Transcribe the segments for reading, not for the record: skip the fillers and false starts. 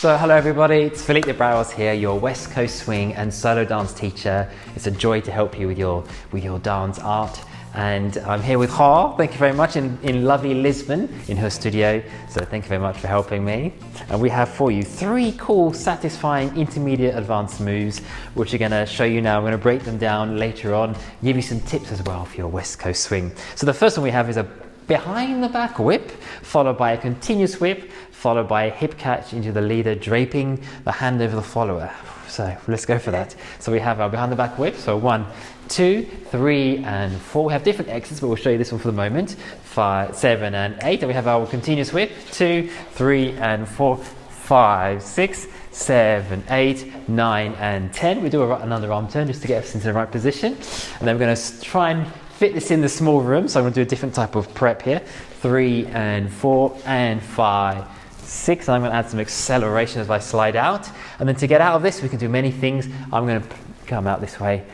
So hello everybody, it's Filipe Barros here, your West Coast swing and solo dance teacher. It's a joy to help you with your dance art. And I'm here with Ha, thank you very much, in lovely Lisbon, in her studio. So thank you very much for helping me. And we have for you 3 cool, satisfying, intermediate, advanced moves, which we're gonna show you now. I'm gonna break them down later on, give you some tips as well for your West Coast swing. So the first one we have is a behind the back whip, followed by a continuous whip, followed by a hip catch into the leader, draping the hand over the follower. So let's go for that. So we have our behind the back whip. So 1, 2, 3, and 4. We have different exits, but we'll show you this one for the moment. 5, 7, and 8. And we have our continuous whip. 2, 3, and 4, 5, 6, 7, 8, 9, and 10. We do another arm turn just to get us into the right position. And then we're going to try and fit this in the small room. So I'm going to do a different type of prep here. 3, and 4, and 5, 6, and I'm going to add some acceleration as I slide out. And then to get out of this, we can do many things. I'm going to come out this way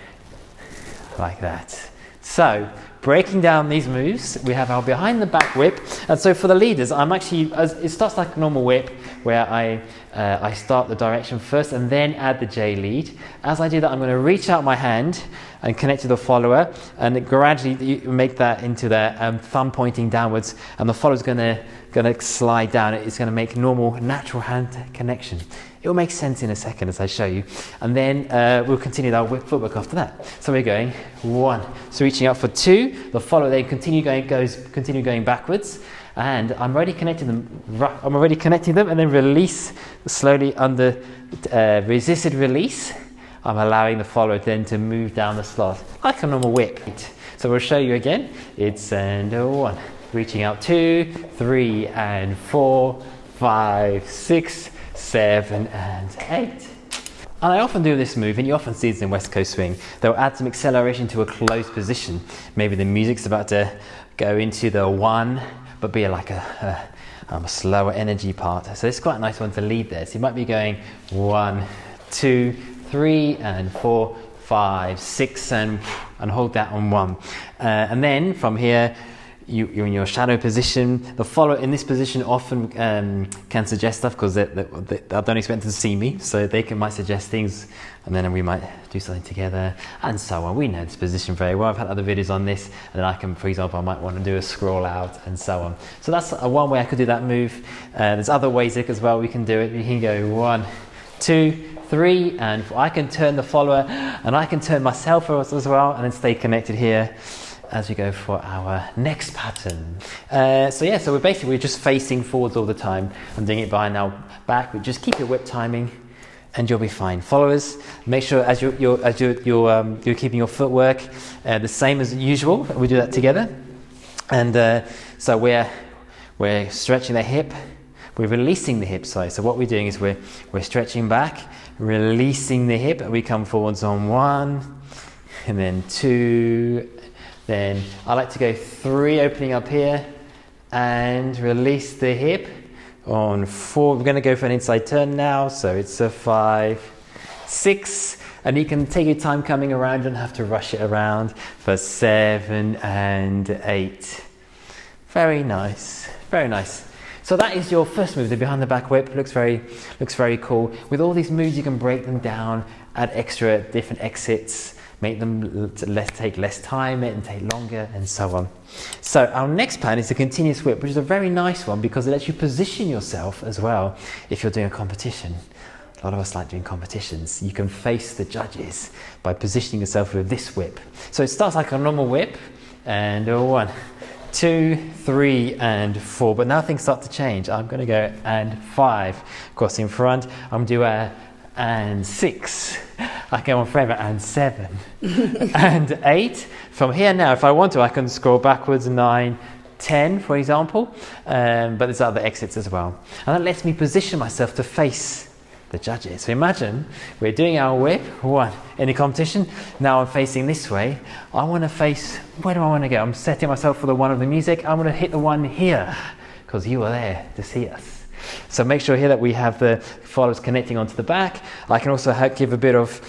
like that. So breaking down these moves, we have our behind the back whip. And so for the leaders, I'm actually, it starts like a normal whip where I start the direction first and then add the J lead. As I do that, I'm going to reach out my hand and connect to the follower, and gradually you make that into the thumb pointing downwards, and the follower's going to slide down. It's going to make normal, natural hand connection. It will make sense in a second as I show you, and then we'll continue our whip footwork after that. So we're going 1, so reaching out for 2. The follower then continue going backwards, and I'm already connecting them, and then release slowly under resisted release. I'm allowing the follower then to move down the slot like a normal whip. So we'll show you again. It's 1, reaching out 2, 3, and 4, 5, 6, 7, and 8. And I often do this move, and you often see this in West Coast swing. They'll add some acceleration to a closed position. Maybe the music's about to go into the 1, but be like a slower energy part. So it's quite a nice one to lead there. So you might be going 1, 2, 3, and 4, 5, 6, and hold that on 1. And then from here, you're in your shadow position. The follower in this position often can suggest stuff because they don't expect to see me, so they might suggest things, and then we might do something together, and so on. We know this position very well. I've had other videos on this, and then I can, for example, I might want to do a scroll out, and so on. So that's one way I could do that move. There's other ways as well we can do it. You can go 1, 2, 3, and 4. I can turn the follower, and I can turn myself as well, and then stay connected here as we go for our next pattern. So we're just facing forwards all the time. I'm doing it behind our back. We just keep your whip timing, and you'll be fine. Followers, make sure as you're keeping your footwork the same as usual. We do that together, and so we're stretching the hip. We're releasing the hip side. So what we're doing is we're stretching back, releasing the hip, and we come forwards on 1, and then 2. Then I like to go 3, opening up here, and release the hip on 4. We're going to go for an inside turn now, so it's a 5, 6, and you can take your time coming around. You don't have to rush it around for 7 and 8. Very nice, very nice. So that is your first move, the behind the back whip. Looks very cool. With all these moves, you can break them down, add extra different exits, make them take less time, make them take longer, and so on. So our next pattern is the continuous whip, which is a very nice one because it lets you position yourself as well if you're doing a competition. A lot of us like doing competitions. You can face the judges by positioning yourself with this whip. So it starts like a normal whip, and 1, 2, 3, and 4. But now things start to change. I'm going to go and 5. Of course, in front, I'm going to do a and 6. I go on forever, and 7 and 8. From here now, if I want to, I can scroll backwards 9, 10, for example. But there's other exits as well. And that lets me position myself to face the judges. So imagine we're doing our whip, 1, in the competition. Now I'm facing this way. I want to face, where do I want to go? I'm setting myself for the 1 of the music. I'm going to hit the 1 here because you were there to see us. So make sure here that we have the followers connecting onto the back. I can also give a bit of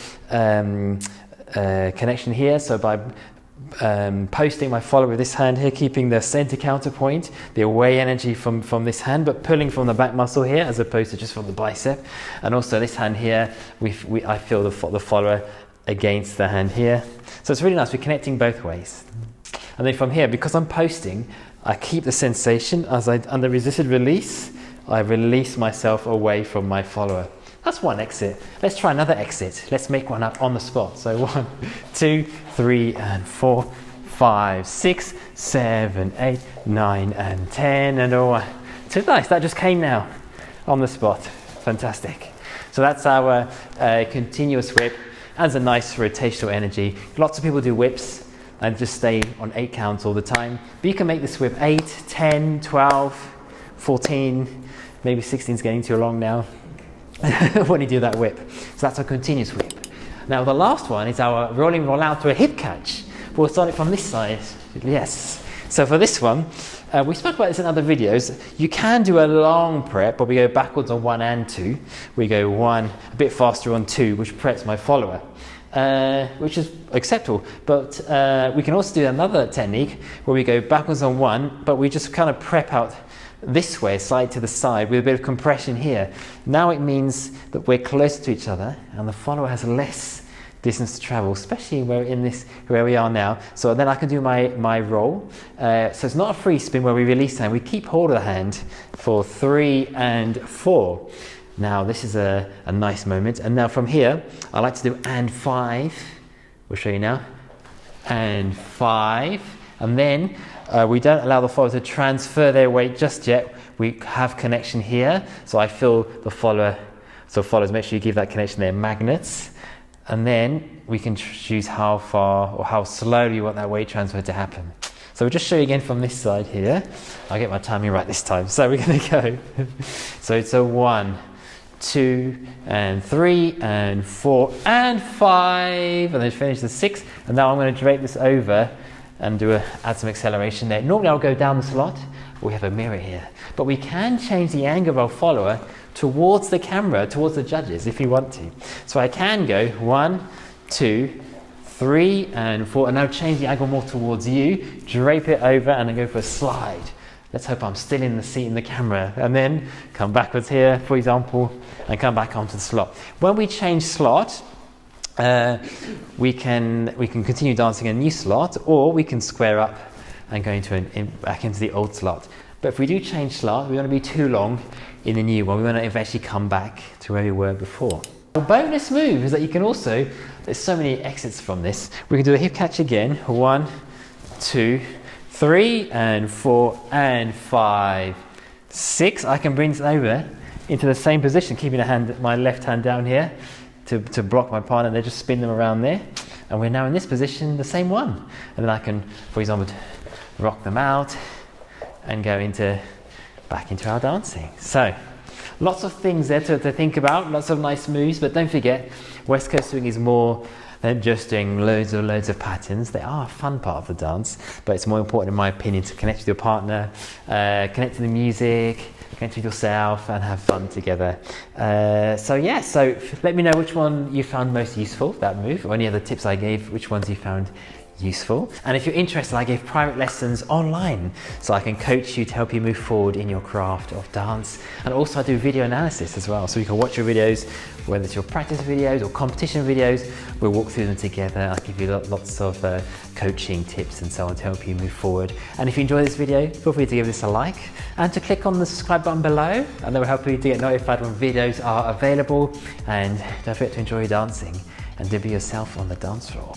connection here. So by posting my follower with this hand here, keeping the center counterpoint, the away energy from this hand, but pulling from the back muscle here as opposed to just from the bicep. And also this hand here, I feel the follower against the hand here. So it's really nice, we're connecting both ways. And then from here, because I'm posting, I keep the sensation as under resisted release, I release myself away from my follower. That's one exit. Let's try another exit. Let's make one up on the spot. So 1, 2, 3, and 4, 5, 6, 7, 8, 9, and 10, and 1. So nice, that just came now on the spot. Fantastic. So that's our continuous whip. Adds a nice rotational energy. Lots of people do whips and just stay on 8 counts all the time. But you can make this whip 8, 10, 12, 14, maybe 16 is getting too long now. When you do that whip. So that's a continuous whip. Now the last one is our rolling roll out to a hip catch. We'll start it from this side. Yes. So for this one, we spoke about this in other videos. You can do a long prep, but we go backwards on 1 and 2. We go 1, a bit faster on 2, which preps my follower, which is acceptable. But we can also do another technique where we go backwards on 1, but we just kind of prep out this way, slide to the side with a bit of compression here. Now it means that we're closer to each other and the follower has less distance to travel, especially where we are now. So then I can do my roll. So it's not a free spin where we release the hand. We keep hold of the hand for 3 and 4. Now this is a nice moment. And now from here, I like to do and 5. We'll show you now. And 5. And then we don't allow the follower to transfer their weight just yet. We have connection here. So I feel the follower. So followers, make sure you give that connection there, magnets. And then we can choose how far or how slowly you want that weight transfer to happen. So we'll just show you again from this side here. I'll get my timing right this time. So we're going to go. So it's a 1, 2, and 3, and 4, and 5. And then finish the 6. And now I'm going to drape this over and add some acceleration there. Normally I'll go down the slot. We have a mirror here. But we can change the angle of our follower towards the camera, towards the judges if you want to. So I can go 1, 2, 3, and 4, and now change the angle more towards you, drape it over, and then go for a slide. Let's hope I'm still in the seat in the camera, and then come backwards here, for example, and come back onto the slot. When we change slot, we can continue dancing a new slot, or we can square up and go back into the old slot. But if we do change slot, we don't want to be too long in the new one. We want to eventually come back to where we were before. A bonus move is that you can also, there's so many exits from this. We can do a hip catch again. 1, 2, 3, and 4, and 5, 6. I can bring this over into the same position, keeping my left hand down here to block my partner. They just spin them around there. And we're now in this position, the same one. And then I can, for example, rock them out and go back into our dancing. So lots of things there to think about, lots of nice moves, but don't forget, West Coast swing is more than just doing loads of patterns. They are a fun part of the dance, but it's more important in my opinion to connect with your partner, connect to the music, connect with yourself and have fun together. So let me know which one you found most useful, that move, or any other tips I gave, which ones you found useful. And if you're interested, I give private lessons online so I can coach you to help you move forward in your craft of dance. And also I do video analysis as well, so you can watch your videos, whether it's your practice videos or competition videos. We'll walk through them together. I'll give you lots of coaching tips and so on to help you move forward. And if you enjoy this video, feel free to give this a like and to click on the subscribe button below, and that will help you to get notified when videos are available. And don't forget to enjoy your dancing and to be yourself on the dance floor.